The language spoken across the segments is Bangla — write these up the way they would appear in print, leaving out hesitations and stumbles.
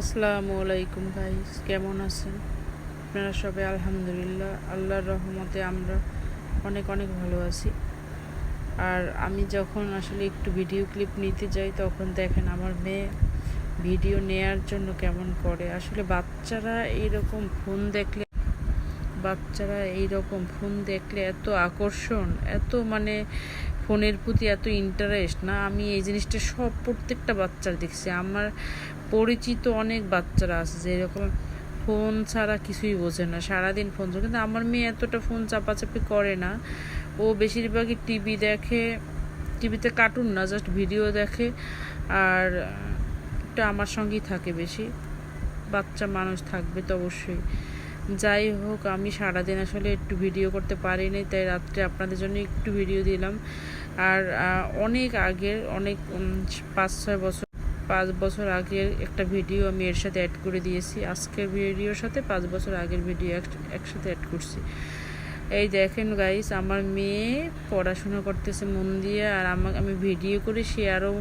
আসসালামু আলাইকুম গাইস, কেমন আছেন আপনারা সবাই? আলহামদুলিল্লাহ, আল্লাহর রহমতে আমরা অনেক অনেক ভালো আছি। আর আমি যখন আসলে একটু ভিডিও ক্লিপ নিতে যাই তখন দেখেন আমার মেয়ে ভিডিও নেয়ার জন্য কেমন করে। আসলে বাচ্চারা এইরকম ফোন দেখলে এত আকর্ষণ, এত মানে ফোনের প্রতি এত ইন্টারেস্ট না, আমি এই জিনিসটা প্রত্যেকটা বাচ্চার দেখছি। আমার পরিচিত অনেক বাচ্চারা আছে যে এরকম ফোন ছাড়া কিছুই বোঝে না, সারাদিন ফোন। কিন্তু আমার মেয়ে এতটা ফোন চাপাচাপি করে না। ও বেশিরভাগই টিভি দেখে, টিভিতে কার্টুন না, জাস্ট ভিডিও দেখে। আর এটা আমার সঙ্গেই থাকে বেশি। বাচ্চা মানুষ থাকবে তো অবশ্যই। যাই হোক, আমি সারাদিন আসলে একটু ভিডিও করতে পারিনি, তাই রাত্রে আপনাদের জন্য একটু ভিডিও দিলাম। আর অনেক আগের, অনেক 5-6 বছর আগের একটা ভিডিও আমি এর সাথে অ্যাড করে দিয়েছি। আজকের ভিডিওর সাথে 5 বছর আগের ভিডিও একসাথে অ্যাড করছি। এই দেখেন গাইস, আমার মেয়ে পড়াশোনা করতেছে মন দিয়ে, আর আমি ভিডিও করে সে আরও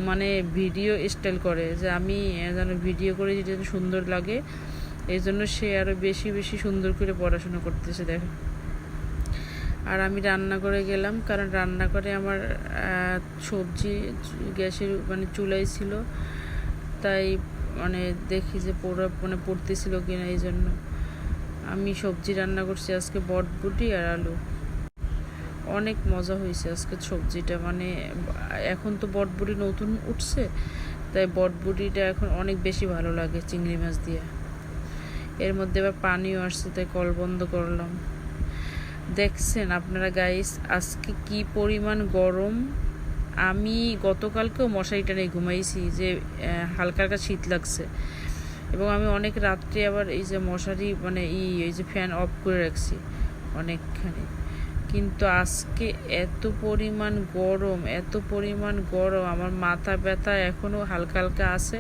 মানে ভিডিও স্টাইল করে যে আমি যেন ভিডিও করে যেন সুন্দর লাগে, এই জন্য সে আরও বেশি বেশি সুন্দর করে পড়াশোনা করতেছে দেখেন। আর আমি রান্না করে গেলাম, কারণ রান্না করে আমার সবজি গ্যাসের মানে চুলাই ছিল, তাই মানে দেখি যে পড়তেছিল কিনা, এই জন্য আমি সবজি রান্না করছি আজকে, বটবুটি আর আলু। অনেক মজা হয়েছে আজকে সবজিটা, মানে এখন তো বটবুটি নতুন উঠছে, তাই বটবুটিটা এখন অনেক বেশি ভালো লাগে চিংড়ি মাছ দিয়ে। এর মধ্যে আবার পানিও আসছে, তাই কল বন্ধ করলাম। দেখছেন আপনারা গাইস আজকে কি পরিমাণ গরম। আমি গতকালকেও মশারিটা নিয়ে ঘুমাইছি যে হালকা হালকা শীত লাগছে, এবং আমি অনেক রাত্রে আবার এই যে মশারি মানে এই যে ফ্যান অফ করে রাখছি অনেকখানি। কিন্তু আজকে এত পরিমাণ গরম আমার মাথা ব্যথা এখনও হালকা হালকা আছে।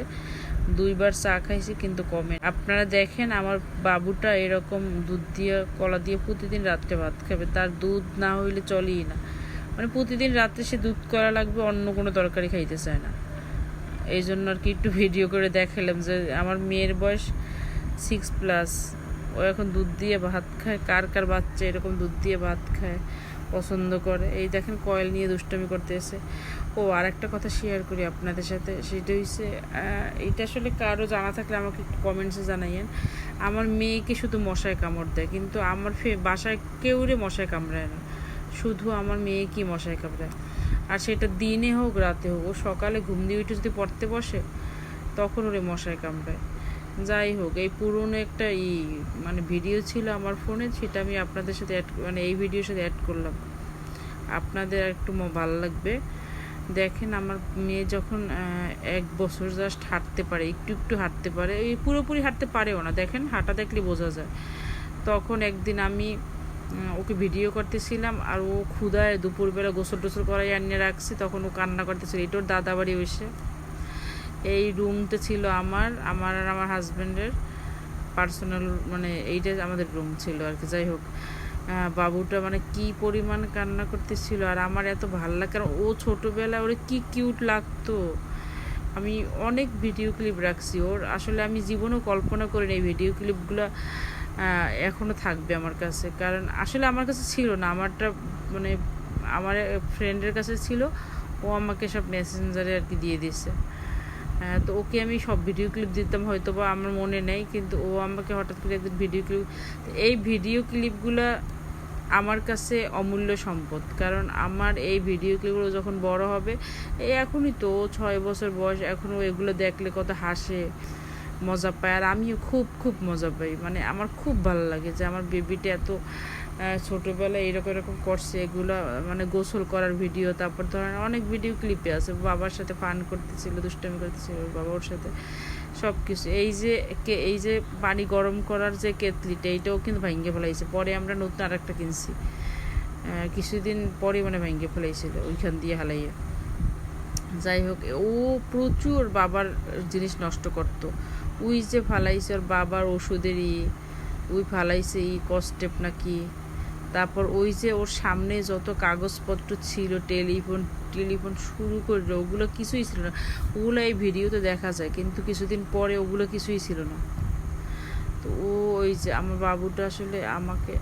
2বার চা খাইছি কিন্তু কমে। আপনারা দেখেন আমার বাবুটা এরকম দুধ দিয়ে কলা দিয়ে প্রতিদিন রাত্রে ভাত খাবে, তার দুধ না হইলে চলেই না। মানে প্রতিদিন রাত্রে সে দুধ করা লাগবে, অন্য কোনো তরকারি খাইতে চায় না। এই জন্য আর কি একটু ভিডিও করে দেখালাম যে আমার মেয়ের বয়স 6+, ও এখন দুধ দিয়ে ভাত খায়। কার কার বাচ্চা এরকম দুধ দিয়ে ভাত খায়, পছন্দ করে। এই দেখেন কয়েল নিয়ে দুষ্টামি করতে এসে। ও আর একটা কথা শেয়ার করি আপনাদের সাথে, সেটা হচ্ছে এটা আসলে কারো জানা থাকলে আমাকে একটু কমেন্টসে জানাইয়েন। আমার মেয়েকে শুধু মশায় কামড় দেয়, কিন্তু আমার বাসায় কেউরে মশায় কামড়ায় না, শুধু আমার মেয়ে কি মশায় কামড়ায়। আর সেটা দিনে হোক রাতে হোক, ও সকালে ঘুম দিয়ে উঠে যদি পড়তে বসে তখন ওরে মশায় কামড়ায়। যাই হোক, এই পুরনো একটা মানে ভিডিও ছিল আমার ফোনে, সেটা আমি আপনাদের সাথে মানে এই ভিডিওর সাথে অ্যাড করলাম, আপনাদের একটু ভালো লাগবে। দেখেন আমার মেয়ে যখন 1 বছর জাস্ট হাঁটতে পারে, একটু একটু হাঁটতে পারে, এই পুরোপুরি হাঁটতে পারেও না, দেখেন হাঁটা দেখলে বোঝা যায়। তখন একদিন আমি ওকে ভিডিও করতেছিলাম, আর ও ক্ষুধায় দুপুরবেলা গোসল টোসল করাই আনিয়ে রাখছি, তখন ও কান্না করতেছিল। এটা ওর দাদা বাড়ি এসে, এই রুমটা ছিল আমার আর আমার হাজব্যান্ডের পার্সোনাল, মানে এইটা আমাদের রুম ছিল আর কি। যাই হোক, বাবুটা মানে কি পরিমাণ কান্না করতেছিল, আর আমার এত ভালো লাগে, কারণ ও ছোটোবেলায় ওরে কি কিউট লাগতো। আমি অনেক ভিডিও ক্লিপ রাখছি ওর, আসলে আমি জীবনেও কল্পনা করিনি এই ভিডিও ক্লিপগুলো এখনও থাকবে আমার কাছে, কারণ আসলে আমার কাছে ছিল না, আমারটা মানে আমার ফ্রেন্ডের কাছে ছিল, ও আমাকে সব মেসেঞ্জারে আর কি দিয়ে দিছে। তো ওকে আমি সব ভিডিও ক্লিপ দিতাম, হয়তো বা আমার মনে নেই, কিন্তু ও আমাকে হঠাৎ করে একদিন ভিডিও ক্লিপ, এই ভিডিও ক্লিপগুলো আমার কাছে অমূল্য সম্পদ। কারণ আমার এই ভিডিও ক্লিপগুলো যখন বড় হবে, এই এখনই তো 6 বছর বয়স, এখনও এগুলো দেখলে কত হাসে, মজা পায়। আর আমিও খুব খুব মজা পাই, মানে আমার খুব ভালো লাগে যে আমার বেবিটা এত ছোটোবেলায় এরকম এরকম করছে। এগুলো মানে গোসল করার ভিডিও, তারপর ধরেন অনেক ভিডিও ক্লিপে আছে, বাবার সাথে ফান করতেছিল, দুষ্টামি করতেছিল বাবা ওর সাথে, সব কিছু। এই যে পানি গরম করার যে কেতলিটা, এইটাও কিন্তু ভেঙে ফেলাইছে, পরে আমরা নতুন আর একটা কিনছি, কিছুদিন পরে মানে ভেঙে ফেলাইছিল ওইখান দিয়ে হালাইয়া। যাই হোক, ও প্রচুর বাবার জিনিস নষ্ট করতো। ওই যে ফালাইছে ওর বাবার ওষুধের ওই ফালাইছে কস্টেপ নাকি, তারপর ওই যে ওর সামনে যত কাগজপত্র ছিল, টেলিফোন টেলিফোন শুরু করে ওগুলো কিছুই ছিল না। ওগুলো এই ভিডিওতে দেখা যায়, কিন্তু কিছুদিন পরে ওগুলো কিছুই ছিল না। তো ওই যে আমার বাবুটা আসলে আমাকে